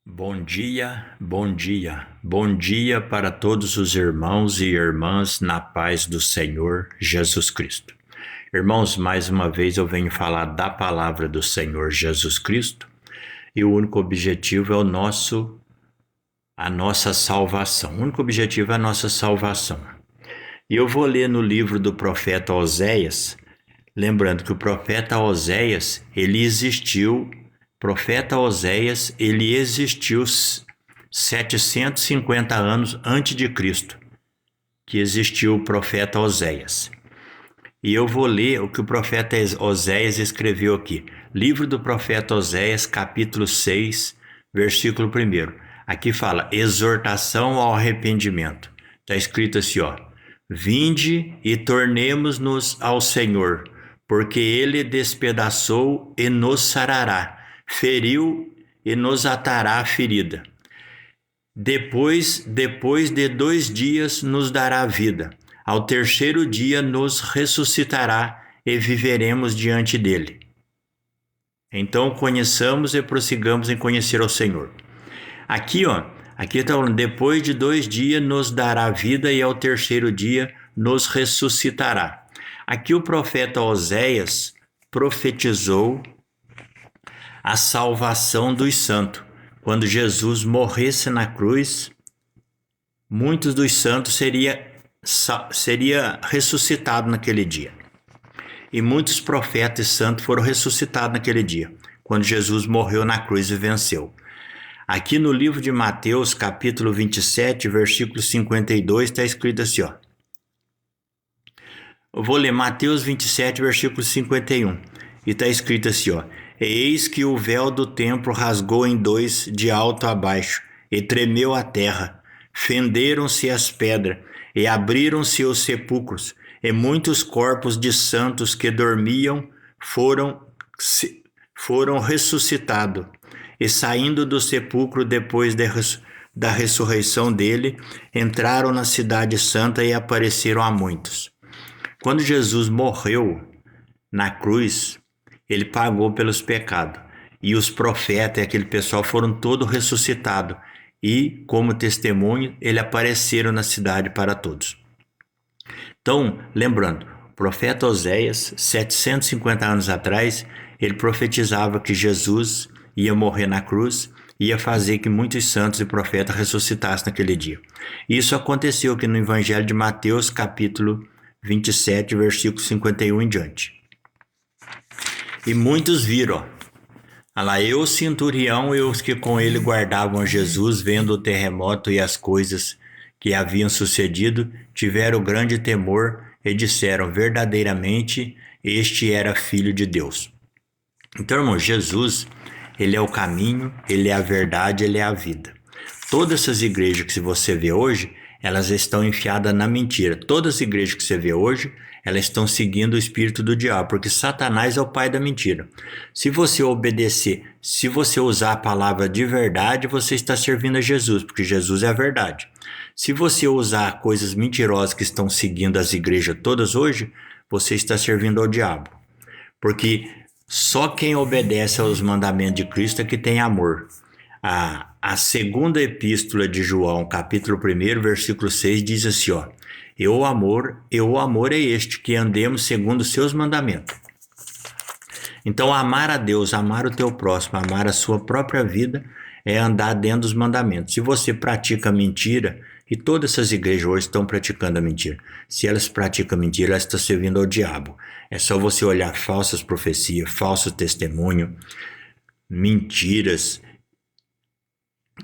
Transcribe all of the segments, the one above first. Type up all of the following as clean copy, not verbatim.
Bom dia, bom dia, bom dia para todos os irmãos e irmãs na paz do Senhor Jesus Cristo. Irmãos, mais uma vez eu venho falar da palavra do Senhor Jesus Cristo e o único objetivo é a nossa salvação. O único objetivo é a nossa salvação. E eu vou ler no livro do profeta Oséias, lembrando que o profeta Oséias, ele existiu 750 anos antes de Cristo, que existiu o profeta Oséias. E eu vou ler o que o profeta Oséias escreveu aqui. Livro do profeta Oséias, capítulo 6, versículo 1. Aqui fala, exortação ao arrependimento. Está escrito assim, ó. Vinde e tornemo-nos ao Senhor, porque Ele despedaçou e nos sarará, feriu e nos atará a ferida. Depois de 2 dias nos dará vida. Ao terceiro dia nos ressuscitará e viveremos diante dele. Então conheçamos e prossigamos em conhecer ao Senhor. Aqui está falando, depois de 2 dias nos dará vida e ao terceiro dia nos ressuscitará. Aqui o profeta Oséias profetizou a salvação dos santos. Quando Jesus morresse na cruz, muitos dos santos seria ressuscitado naquele dia. E muitos profetas e santos foram ressuscitados naquele dia, quando Jesus morreu na cruz e venceu. Aqui no livro de Mateus, capítulo 27, versículo 52, está escrito assim, ó. Eu vou ler Mateus 27, versículo 51. E está escrito assim, ó. Eis que o véu do templo rasgou em 2 de alto a baixo, e tremeu a terra. Fenderam-se as pedras, e abriram-se os sepulcros, e muitos corpos de santos que dormiam foram ressuscitados. E saindo do sepulcro depois da ressurreição dele, entraram na cidade santa e apareceram a muitos. Quando Jesus morreu na cruz, ele pagou pelos pecados. E os profetas e aquele pessoal foram todos ressuscitados. E, como testemunho, ele apareceram na cidade para todos. Então, lembrando, o profeta Oséias, 750 anos atrás, ele profetizava que Jesus ia morrer na cruz, ia fazer que muitos santos e profetas ressuscitassem naquele dia. Isso aconteceu aqui no Evangelho de Mateus, capítulo 27, versículo 51 em diante. E muitos viram, o centurião e os que com ele guardavam Jesus, vendo o terremoto e as coisas que haviam sucedido, tiveram grande temor e disseram, verdadeiramente, este era filho de Deus. Então, irmão, Jesus, ele é o caminho, ele é a verdade, ele é a vida. Todas essas igrejas que você vê hoje, elas estão enfiadas na mentira. Todas as igrejas que você vê hoje, elas estão seguindo o espírito do diabo, porque Satanás é o pai da mentira. Se você obedecer, se você usar a palavra de verdade, você está servindo a Jesus, porque Jesus é a verdade. Se você usar coisas mentirosas que estão seguindo as igrejas todas hoje, você está servindo ao diabo. Porque só quem obedece aos mandamentos de Cristo é que tem amor. A segunda epístola de João, capítulo 1, versículo 6, diz assim, ó. E o amor é este, que andemos segundo os seus mandamentos. Então, amar a Deus, amar o teu próximo, amar a sua própria vida, é andar dentro dos mandamentos. Se você pratica mentira, e todas essas igrejas hoje estão praticando a mentira. Se elas praticam mentira, elas estão servindo ao diabo. É só você olhar falsas profecias, falso testemunho, mentiras,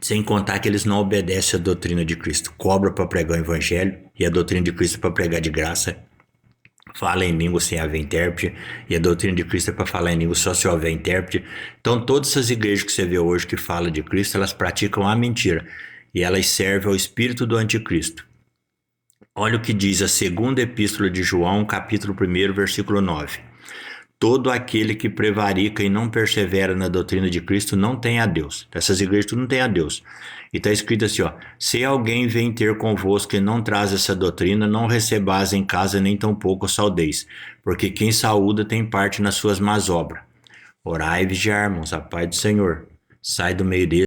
sem contar que eles não obedecem à doutrina de Cristo. Cobra para pregar o evangelho e a doutrina de Cristo é para pregar de graça. Fala em língua sem haver intérprete e a doutrina de Cristo é para falar em língua só se houver intérprete. Então todas essas igrejas que você vê hoje que falam de Cristo, elas praticam a mentira e elas servem ao espírito do anticristo. Olha o que diz a segunda epístola de João, capítulo 1, versículo 9. Todo aquele que prevarica e não persevera na doutrina de Cristo não tem a Deus. Essas igrejas tudo não tem a Deus. E está escrito assim, ó. Se alguém vem ter convosco e não traz essa doutrina, não recebais em casa nem tampouco saudeis. Porque quem saúda tem parte nas suas más obras. Orai e vigiai, irmãos, a paz do Senhor. Sai do meio deles.